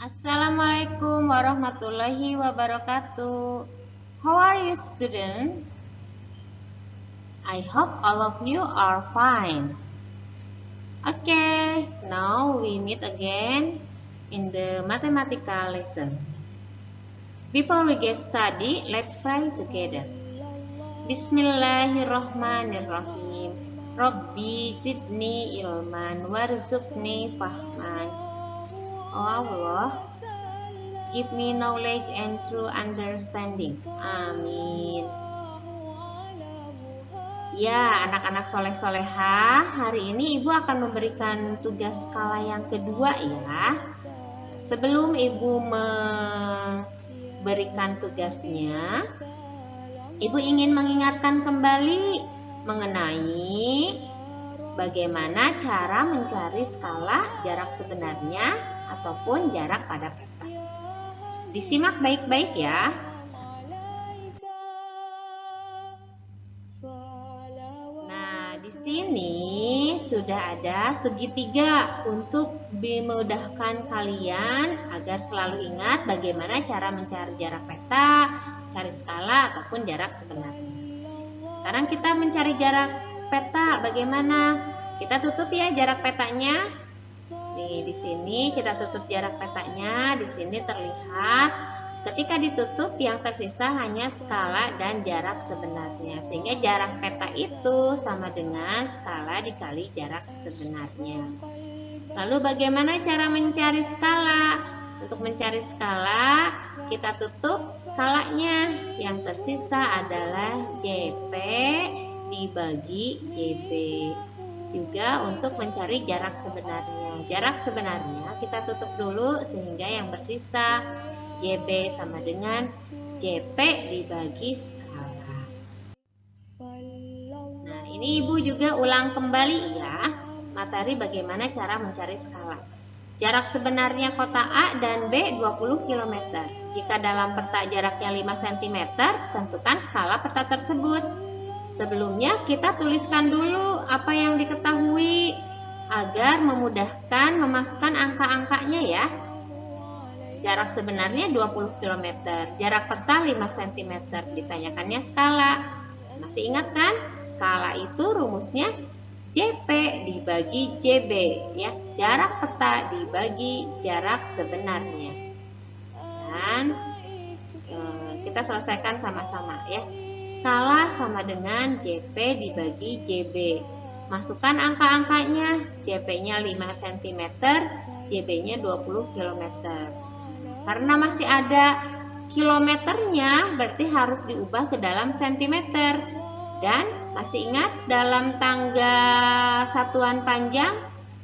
Assalamualaikum warahmatullahi wabarakatuh. How are you, student? I hope all of you are fine. Okay, now we meet again in the mathematical lesson. Before we get started, let's pray together. Bismillahirrahmanirrahim. Rabbi zidni ilman warzuqni fahman. Oh Allah, give me knowledge and true understanding. Amin. Ya, anak-anak soleh-solehah, hari ini Ibu akan memberikan tugas skala yang kedua ya. Sebelum Ibu memberikan tugasnya, Ibu ingin mengingatkan kembali mengenai bagaimana cara mencari skala jarak sebenarnya ataupun jarak pada peta. Disimak baik-baik ya. Nah, di sini sudah ada segitiga untuk memudahkan kalian agar selalu ingat bagaimana cara mencari jarak peta, cari skala ataupun jarak sebenarnya. Sekarang kita mencari jarak peta, bagaimana? Kita tutup ya jarak petanya. Nih, di sini kita tutup jarak petanya. Di sini terlihat ketika ditutup yang tersisa hanya skala dan jarak sebenarnya. Sehingga jarak peta itu sama dengan skala dikali jarak sebenarnya. Lalu bagaimana cara mencari skala? Untuk mencari skala, kita tutup skalanya. Yang tersisa adalah JP dibagi JB. Juga untuk mencari jarak sebenarnya. Jarak sebenarnya kita tutup dulu sehingga yang bersisa JB sama dengan JP dibagi skala. Nah, ini Ibu juga ulang kembali ya materi bagaimana cara mencari skala. Jarak sebenarnya kota A dan B 20 km. Jika dalam peta jaraknya 5 cm, tentukan skala peta tersebut. Sebelumnya kita tuliskan dulu apa yang diketahui agar memudahkan memasukkan angka-angkanya ya. Jarak sebenarnya 20 km, jarak peta 5 cm, ditanyakannya skala. Masih ingat kan? Skala itu rumusnya JP dibagi JB ya, jarak peta dibagi jarak sebenarnya. Dan kita selesaikan sama-sama ya. Skala sama dengan JP dibagi JB. Masukkan angka-angkanya. JP-nya 5 cm, JB-nya 20 km. Karena masih ada kilometernya, berarti harus diubah ke dalam centimeter. Dan masih ingat dalam tangga satuan panjang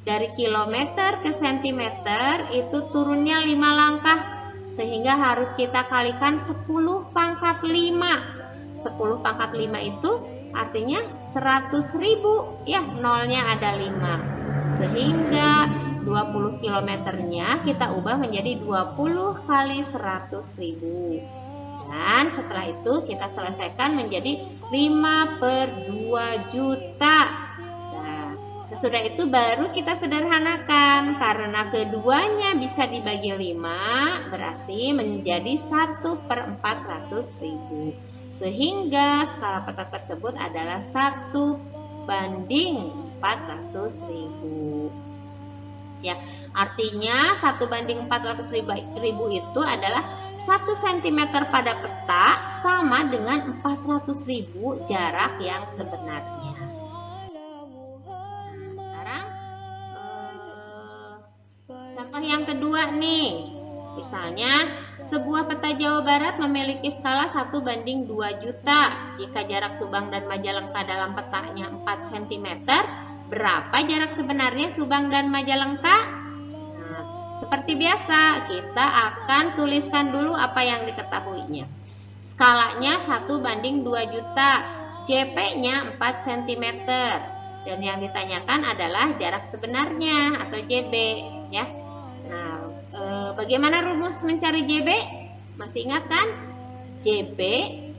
dari kilometer ke sentimeter itu turunnya 5 langkah. Sehingga harus kita kalikan 10 pangkat 5. 10 pangkat 5 itu artinya 100.000 ya, nolnya ada 5. Sehingga 20 kilometernya kita ubah menjadi 20 kali 100.000. Dan setelah itu kita selesaikan menjadi 5/2 juta. Nah, sesudah itu baru kita sederhanakan. Karena keduanya bisa dibagi 5, berarti menjadi 1/400.000. Sehingga skala peta tersebut adalah 1/400.000. Ya, artinya 1/400.000 itu adalah 1 cm pada peta sama dengan 400.000 jarak yang sebenarnya. Nah, sekarang contoh yang kedua nih. Misalnya, sebuah peta Jawa Barat memiliki skala 1/2 juta. Jika jarak Subang dan Majalengka dalam petanya 4 cm, berapa jarak sebenarnya Subang dan Majalengka? Nah, seperti biasa, kita akan tuliskan dulu apa yang diketahuinya. Skalanya 1/2 juta, JP-nya 4 cm. Dan yang ditanyakan adalah jarak sebenarnya atau JB ya. Nah, bagaimana rumus mencari JB? Masih ingat kan? JB,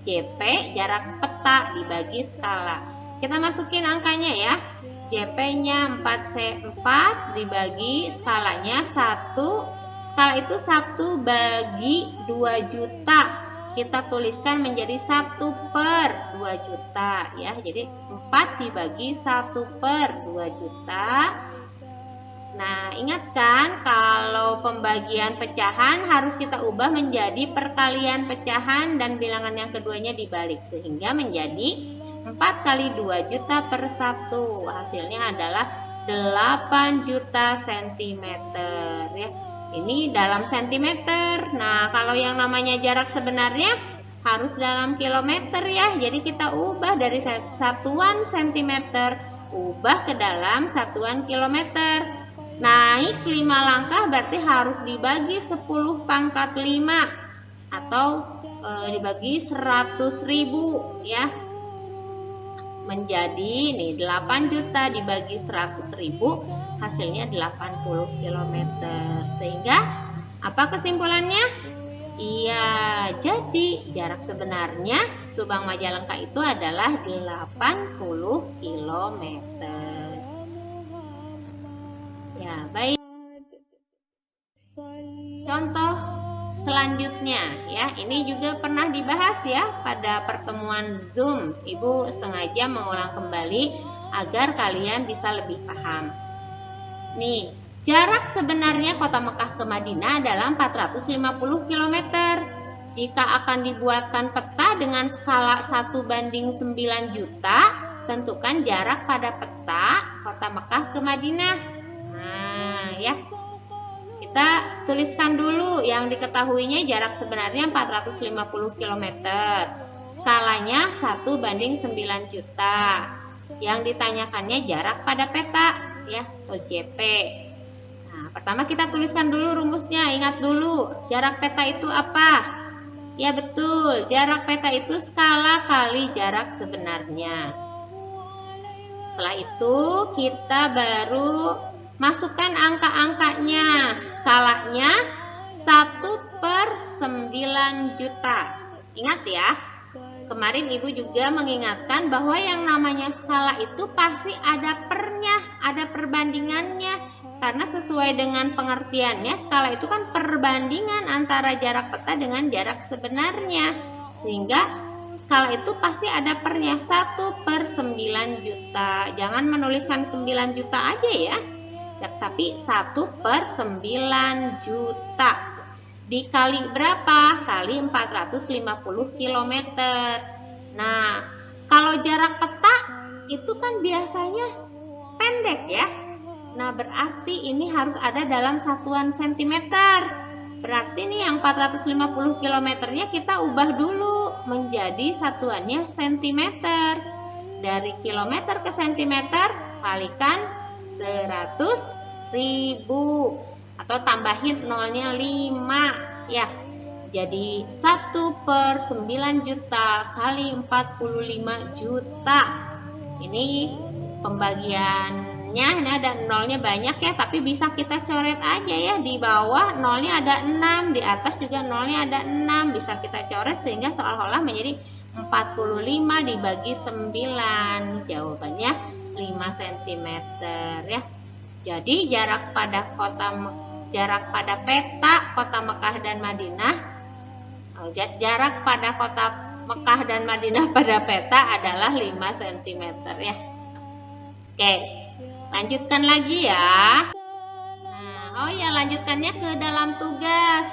JP, jarak peta dibagi skala. Kita masukin angkanya ya. JP-nya 4 dibagi skalanya 1. skala itu 1 bagi 2 juta. Kita tuliskan menjadi 1 per 2 juta ya. Jadi 4 dibagi 1 per 2 juta. Nah, ingat kan kalau pembagian pecahan harus kita ubah menjadi perkalian pecahan dan bilangan yang keduanya dibalik. Sehingga menjadi 4 kali 2 juta per 1. Hasilnya adalah 8 juta sentimeter ya. Ini dalam sentimeter. Nah, kalau yang namanya jarak sebenarnya harus dalam kilometer ya. Jadi kita ubah dari satuan sentimeter, ubah ke dalam satuan kilometer. Naik 5 langkah berarti harus dibagi 10 pangkat 5 atau dibagi 100.000 ya. Menjadi nih 8 juta dibagi 100.000 hasilnya 80 km. Sehingga apa kesimpulannya? Iya, jadi jarak sebenarnya Subang Majalengka itu adalah 80 km. Ya, baik. Contoh selanjutnya ya, ini juga pernah dibahas ya pada pertemuan Zoom. Ibu sengaja mengulang kembali agar kalian bisa lebih paham. Nih, jarak sebenarnya kota Mekah ke Madinah adalah 450 km. Jika akan dibuatkan peta dengan skala 1 banding 9 juta, tentukan jarak pada peta kota Mekah ke Madinah. Nah, ya. Kita tuliskan dulu yang diketahuinya jarak sebenarnya 450 km. Skalanya 1 banding 9 juta. Yang ditanyakannya jarak pada peta ya, atau JP. Nah, pertama kita tuliskan dulu rumusnya. Ingat dulu, jarak peta itu apa? Ya betul, jarak peta itu skala kali jarak sebenarnya. Setelah itu kita baru masukkan angka-angkanya. Skalanya 1 per 9 juta. Ingat ya, kemarin Ibu juga mengingatkan bahwa yang namanya skala itu pasti ada pernya, ada perbandingannya. Karena sesuai dengan pengertiannya, skala itu kan perbandingan antara jarak peta dengan jarak sebenarnya. Sehingga skala itu pasti ada pernya, 1 per 9 juta. Jangan menuliskan 9 juta aja ya, tapi 1 per 9 juta. Dikali berapa? Kali 450 km. Nah, kalau jarak peta itu kan biasanya pendek ya. Nah, berarti ini harus ada dalam satuan sentimeter. Berarti nih yang 450 km-nya kita ubah dulu menjadi satuannya sentimeter. Dari kilometer ke sentimeter kalikan 100.000 atau tambahin nolnya 5 ya. Jadi 1 per 9 juta kali 45 juta. Ini pembagiannya, ini ada nolnya banyak ya, tapi bisa kita coret aja ya. Di bawah nolnya ada 6, di atas juga nolnya ada 6. Bisa kita coret sehingga seolah-olah menjadi 45 dibagi 9. Jawabannya 5 cm ya. Jadi jarak pada peta kota Mekah dan Madinah, jarak pada kota Mekah dan Madinah pada peta adalah 5 cm ya. Oke, lanjutkan lagi ya. Nah, oh ya, lanjutkannya ke dalam tugas.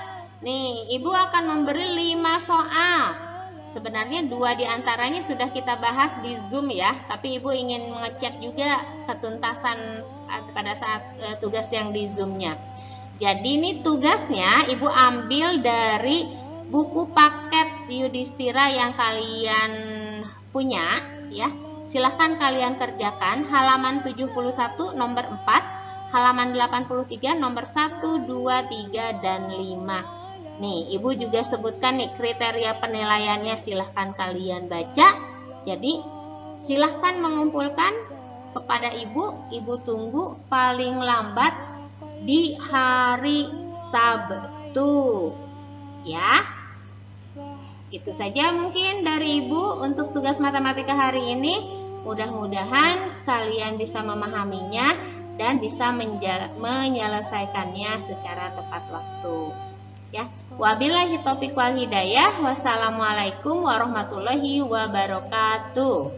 Nih, Ibu akan memberi 5 soal. Sebenarnya 2 diantaranya sudah kita bahas di Zoom ya, tapi Ibu ingin mengecek juga ketuntasan pada saat tugas yang di Zoom-nya. Jadi ini tugasnya Ibu ambil dari buku paket Yudhistira yang kalian punya ya. Silahkan kalian kerjakan halaman 71 nomor 4, halaman 83 nomor 1, 2, 3, dan 5. Nih, Ibu juga sebutkan nih kriteria penilaiannya, silahkan kalian baca. Jadi, silahkan mengumpulkan kepada Ibu tunggu paling lambat di hari Sabtu. Ya, itu saja mungkin dari Ibu untuk tugas matematika hari ini. Mudah-mudahan kalian bisa memahaminya dan bisa menyelesaikannya secara tepat waktu. Wabillahi taufiq wal hidayah. Wassalamualaikum warahmatullahi wabarakatuh.